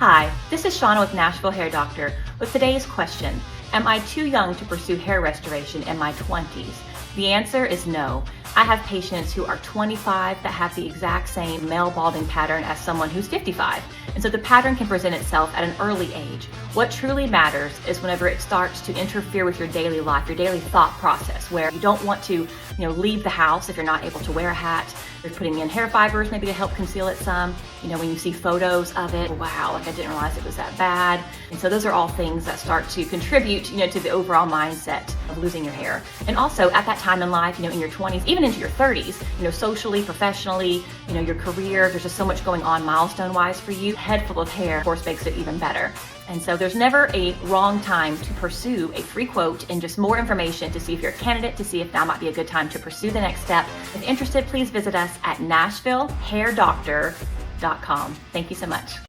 Hi, this is Shauna with Nashville Hair Doctor with today's question. Am I too young to pursue hair restoration in my 20s? The answer is no. I have patients who are 25 that have the exact same male balding pattern as someone who's 55. And so the pattern can present itself at an early age. What truly matters is whenever it starts to interfere with your daily life, your daily thought process, where you don't want to, leave the house if you're not able to wear a hat. You're putting in hair fibers maybe to help conceal it some. When you see photos of it, wow, I didn't realize it was that bad. And so those are all things that start to contribute, to the overall mindset of losing your hair. And also at that time in life, in your 20s, even into your 30s, socially, professionally, your career, there's just so much going on milestone-wise for you. A head full of hair, of course, makes it even better. And so there's never a wrong time to pursue a free quote and just more information to see if you're a candidate, to see if now might be a good time to pursue the next step. If interested, please visit us at NashvilleHairDoctor.com. Thank you so much.